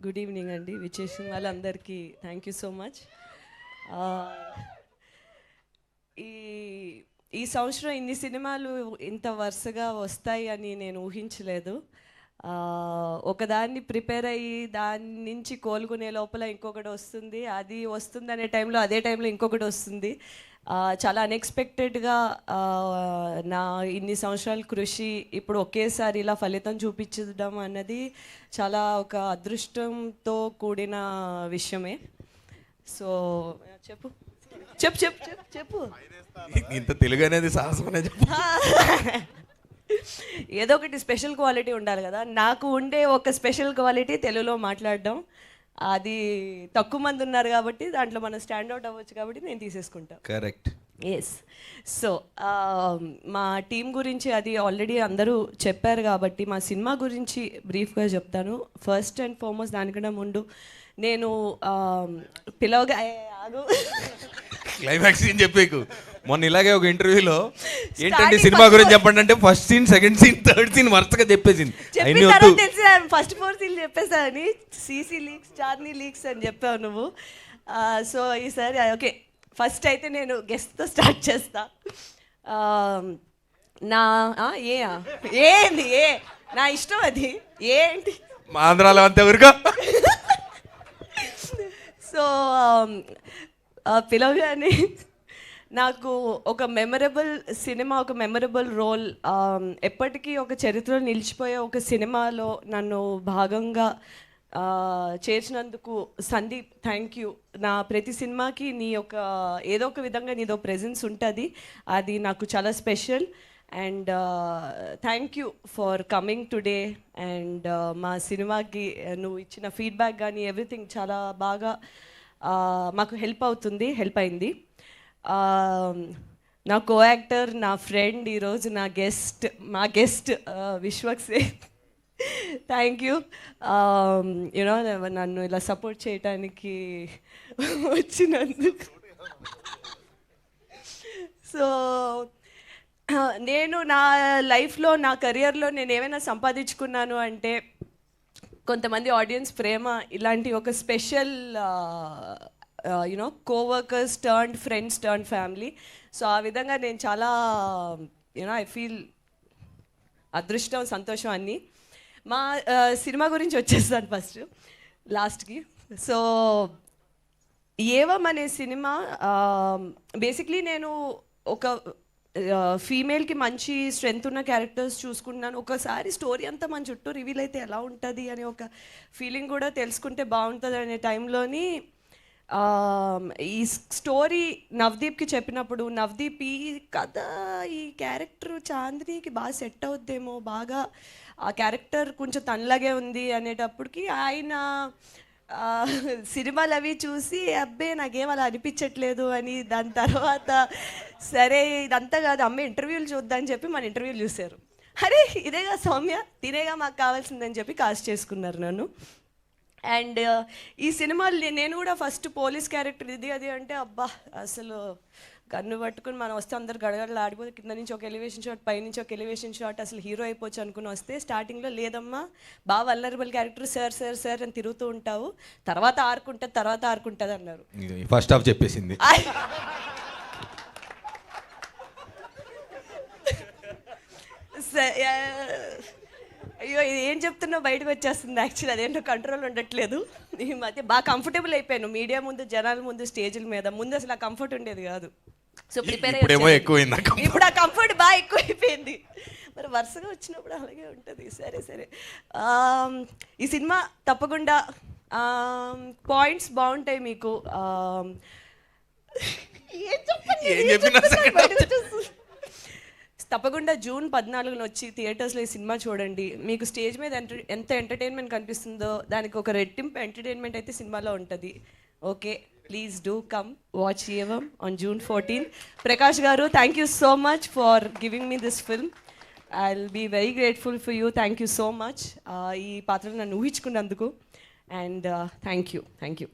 Good evening అండి. విచ్చేసిన వాళ్ళందరికీ థ్యాంక్ యూ సో మచ్. ఈ ఈ సంవత్సరం ఇన్ని సినిమాలు ఇంత వరుసగా వస్తాయి అని నేను ఊహించలేదు. ఒకదాన్ని ప్రిపేర్ అయ్యి దాని నుంచి కోలుకునే లోపల ఇంకొకటి వస్తుంది, అది వస్తుంది అనే టైంలో అదే టైంలో ఇంకొకటి వస్తుంది. చాలా అన్ఎక్స్పెక్టెడ్గా నా ఇన్ని సంవత్సరాల కృషి ఇప్పుడు ఒకేసారి ఇలా ఫలితం చూపించడం అన్నది చాలా ఒక అదృష్టంతో కూడిన విషయమే. సో చెప్పు చెప్పు చెప్పు చెప్పు చెప్పు ఇంత తెలుగు అనేది సాహసమనే చెప్పు. ఏదో ఒకటి స్పెషల్ క్వాలిటీ ఉండాలి కదా. నాకు ఉండే ఒక స్పెషల్ క్వాలిటీ తెలుగులో మాట్లాడడం. అది తక్కువ మంది ఉన్నారు కాబట్టి దాంట్లో మనం స్టాండ్అవుట్ అవ్వచ్చు కాబట్టి నేను తీసేసుకుంటాను. కరెక్ట్. ఎస్. సో మా టీం గురించి అది ఆల్రెడీ అందరూ చెప్పారు కాబట్టి మా సినిమా గురించి బ్రీఫ్గా చెప్తాను. ఫస్ట్ అండ్ ఫార్మోస్ట్ దానికన్నా ముందు నేను పిలవగా ఆగు క్లైమాక్స్ సీన్ చెప్పేకు. మొన్న ఇలాగే ఒక ఇంటర్వ్యూలో ఏంటంటే సినిమా గురించి చెప్పండి అంటే first scene, second scene, third scene వరుసగా చెప్పేసింది. తెలిసి ఫస్ట్ 4 సీన్లు చెప్పేసా అని సీసీ లీక్స్, చార్నీ లీక్స్ అని చెప్పావు నువ్వు. సో ఈసారి ఓకే, ఫస్ట్ అయితే నేను గెస్ట్తో స్టార్ట్ చేస్తా. నా ఏంది నా ఇష్టం అది ఏంటి మా ఆంధ్రాలో అంతే ఊరుగా. సో పిలవగానే నాకు ఒక మెమరబుల్ సినిమా, ఒక మెమరబుల్ రోల్, ఎప్పటికీ ఒక చరిత్రలో నిలిచిపోయే ఒక సినిమాలో నన్ను భాగంగా చేర్చినందుకు సందీప్, థ్యాంక్ యూ. నా ప్రతి సినిమాకి నీ ఒక ఏదో ఒక విధంగా నీదో ప్రెజెన్స్ ఉంటుంది, అది నాకు చాలా special. And thank you for coming today. And మా సినిమాకి నువ్వు ఇచ్చిన ఫీడ్బ్యాక్ కానీ ఎవ్రీథింగ్ చాలా బాగా మాకు హెల్ప్ అయింది. నా కో యాక్టర్, నా ఫ్రెండ్, ఈరోజు మా guest Vishwak Sen, thank you. You know నన్ను ఇలా సపోర్ట్ చేయటానికి వచ్చినందుకు. సో నేను నా లైఫ్లో, నా కెరియర్లో నేను ఏమైనా సంపాదించుకున్నాను అంటే కొంతమంది ఆడియన్స్ ప్రేమ, ఇలాంటి ఒక special you know coworkers turned friends turned family. So ఆ విధంగా నేను చాలా యూనో ఐ ఫీల్ అదృష్టం, సంతోషం అన్నీ. మా సినిమా గురించి వచ్చేస్తాను ఫస్ట్ లాస్ట్కి. సో ఏవం అనే సినిమా బేసిక్లీ నేను ఒక ఫీమేల్కి మంచి స్ట్రెంగ్త్ ఉన్న క్యారెక్టర్స్ చూసుకుంటున్నాను. ఒకసారి స్టోరీ అంతా మన చుట్టూ రివీల్ అయితే ఎలా ఉంటుంది అనే ఒక ఫీలింగ్ కూడా తెలుసుకుంటే బాగుంటుంది అనే టైంలోని ఈ స్టోరీ నవదీప్కి చెప్పినప్పుడు, నవదీప్ ఈ కథ, ఈ క్యారెక్టర్ చాందినికి బాగా సెట్ అవుద్దేమో, బాగా ఆ క్యారెక్టర్ కొంచెం తనలాగే ఉంది అనేటప్పటికి ఆయన సినిమాలు అవి చూసి అబ్బే నాకేం అలా అనిపించట్లేదు అని, దాని తర్వాత సరే ఇదంతా కాదు అమ్మ ఇంటర్వ్యూలు చూద్దామని చెప్పి మన ఇంటర్వ్యూలు చూశారు. అరే ఇదేగా సౌమ్య, తినేగా మాకు కావాల్సిందని చెప్పి కాస్ట్ చేసుకున్నారు నన్ను. అండ్ ఈ సినిమాలు నేను కూడా ఫస్ట్ పోలీస్ క్యారెక్టర్ ఇది అది అంటే అబ్బా అసలు గన్ను పట్టుకుని మనం వస్తే అందరు గడగడలు ఆడిపోతే కింద నుంచి ఒక ఎలివేషన్ షాట్, పైనుంచి ఒక ఎలివేషన్ షాట్, అసలు హీరో అయిపోవచ్చు అనుకుని వస్తే స్టార్టింగ్లో లేదమ్మా బాగా vulnerable character, sir sir sir అని తిరుగుతూ ఉంటావు, తర్వాత ఆరుకుంటుంది అన్నారు. ఫస్ట్ హాఫ్ చెప్పేసింది. అయ్యో ఇది ఏం చెప్తున్నావు బయటకు వచ్చేస్తుంది. యాక్చువల్లీ అదేంటో కంట్రోల్ ఉండట్లేదు. ఈ మధ్య బాగా కంఫర్టబుల్ అయిపోయాను మీడియా ముందు, జనాల ముందు, స్టేజ్ల మీద. ముందు అసలు ఆ కంఫర్ట్ ఉండేది కాదు. సో ప్రిపేర్ ఇప్పుడు ఆ కంఫర్ట్ బాగా ఎక్కువైపోయింది. మరి వరుసగా వచ్చినప్పుడు అలాగే ఉంటుంది. సరే ఈ సినిమా తప్పకుండా పాయింట్స్ బాగుంటాయి మీకు. తప్పకుండా జూన్ 14 వచ్చి థియేటర్స్లో ఈ సినిమా చూడండి. మీకు స్టేజ్ మీద ఎంత ఎంటర్టైన్మెంట్ కనిపిస్తుందో దానికి ఒక రెట్టింపు ఎంటర్టైన్మెంట్ అయితే సినిమాలో ఉంటుంది. Okay, please do come watch Evam on June 14. Prakash garu, thank you so much for giving me this film. I will be very grateful for you. Thank you so much ఈ పాత్రను నన్ను ఊహించుకున్నందుకు. And thank you.